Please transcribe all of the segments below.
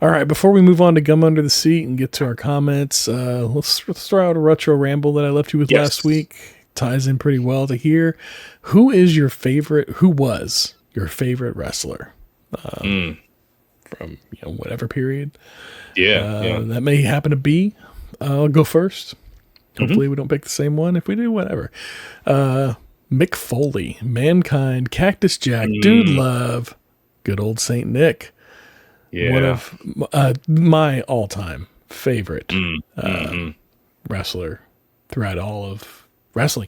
All right, before we move on to Gum Under the Seat and get to our comments, let's throw out a retro ramble that I left you with last week. Ties in pretty well to here. Who was your favorite wrestler from whatever period? That may happen to be. I'll go first. Hopefully we don't pick the same one. If we do, whatever. Mick Foley, Mankind, Cactus Jack, Dude Love, good old Saint Nick. Yeah. One of my all-time favorite wrestler throughout all of wrestling.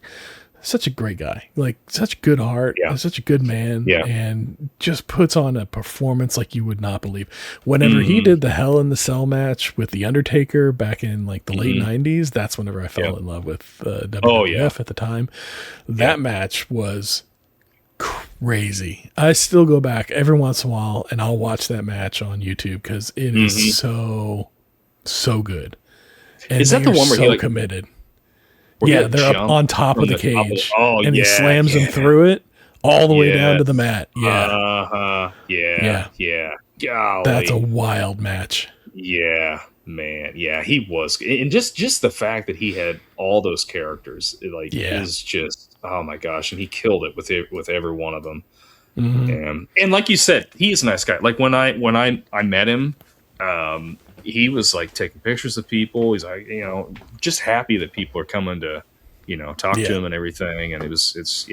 Such a great guy, like such good heart, such a good man, and just puts on a performance like you would not believe. Whenever he did the Hell in the Cell match with The Undertaker back in like the late 90s, that's whenever I fell in love with WWF at the time. That match was crazy. I still go back every once in a while and I'll watch that match on YouTube because it is so good. And is that the one where he committed? Yeah, they're up on top of the cage, and he slams him through it all the way down to the mat. Golly. That's a wild match. Yeah, man. Yeah, he was, and just the fact that he had all those characters, is just, oh my gosh, and he killed it with every one of them. And like you said, he's a nice guy. Like when I met him, he was like taking pictures of people. He's like, just happy that people are coming to, talk to him and everything. And it's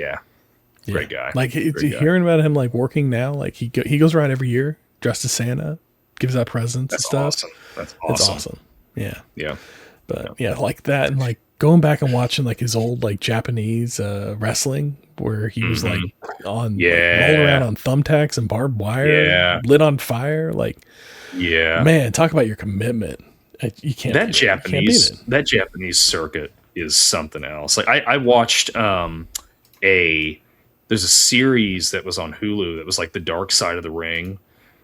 great guy. Like hearing about him, like working now, like he goes around every year dressed as Santa, gives out presents and stuff. Awesome. That's awesome. It's awesome. Yeah. Yeah. But like that. And like going back and watching like his old, like Japanese, wrestling where he was like on, rolling around on thumbtacks and barbed wire, lit on fire. Like, man, talk about your commitment. You can't. That Japanese circuit is something else. Like I watched there's a series that was on Hulu that was like The Dark Side of the Ring.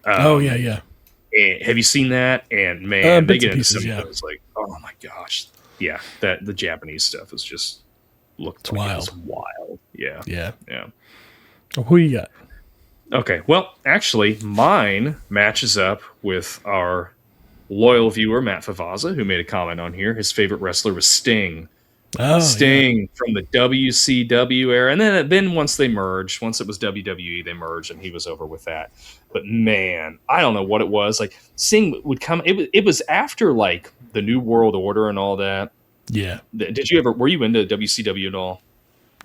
And have you seen that? And man, they get into pieces, some of those, like, oh my gosh, that the Japanese stuff is just looked wild. It was wild. Yeah. Well, who you got? Okay, well, actually, mine matches up with our loyal viewer, Matt Favazza, who made a comment on here. His favorite wrestler was Sting. Sting from the WCW era. And then once it was WWE, they merged, and he was over with that. But man, I don't know what it was. Like, Sting would come. It was after, like, the New World Order and all that. Yeah. Were you into WCW at all?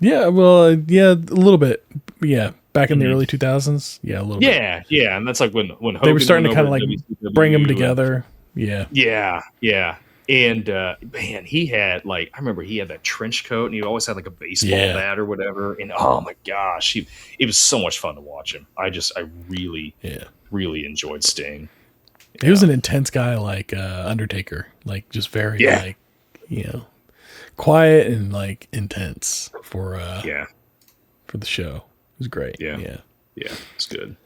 Yeah, well, a little bit. Yeah. Back in the early 2000s? Yeah, a little bit. Yeah, and that's like when Hogan they were starting to kind of like WCW bring them together. Yeah. And man, he had I remember he had that trench coat, and he always had like a baseball bat or whatever. And oh my gosh, it was so much fun to watch him. I really enjoyed Sting. He was an intense guy, like Undertaker, like just very quiet and like intense for the show. It was great. Yeah. It's good.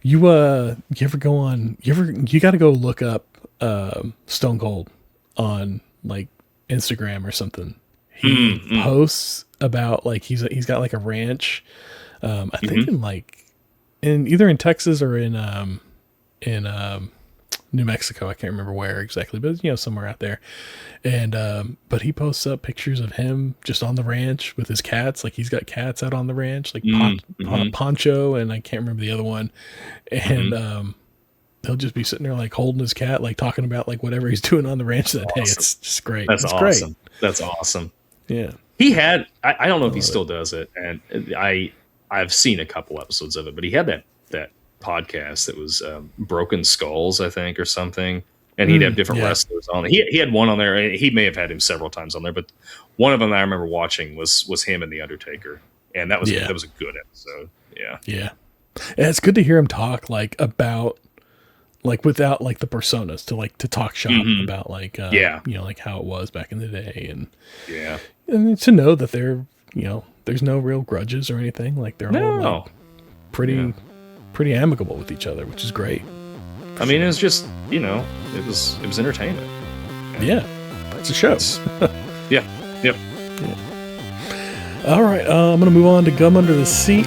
You ever go on? You got to go look up Stone Cold on like Instagram or something. He posts about like he's got like a ranch. I think in either in Texas or in New Mexico. I can't remember where exactly, but somewhere out there. And but he posts up pictures of him just on the ranch with his cats. Like he's got cats out on the ranch, like Poncho, and I can't remember the other one. And he'll just be sitting there like holding his cat, like talking about like whatever he's doing on the ranch that day. It's just great. That's awesome. That's awesome. Yeah. He had, I don't know if he still does it, and I've seen a couple episodes of it, but he had that podcast that was Broken Skulls, I think, or something. And he'd have different wrestlers on it. He had one on there. He may have had him several times on there, but one of them I remember watching was him and The Undertaker. And that was a good episode. Yeah. Yeah. And it's good to hear him talk like about like without like the personas to talk shop about like like how it was back in the day and to know that they're there's no real grudges or anything, like they're all like, pretty amicable with each other, which is great. I mean, it was just it was entertainment. Yeah, it's a show. Yep. All right, I'm gonna move on to Gum Under the Seat.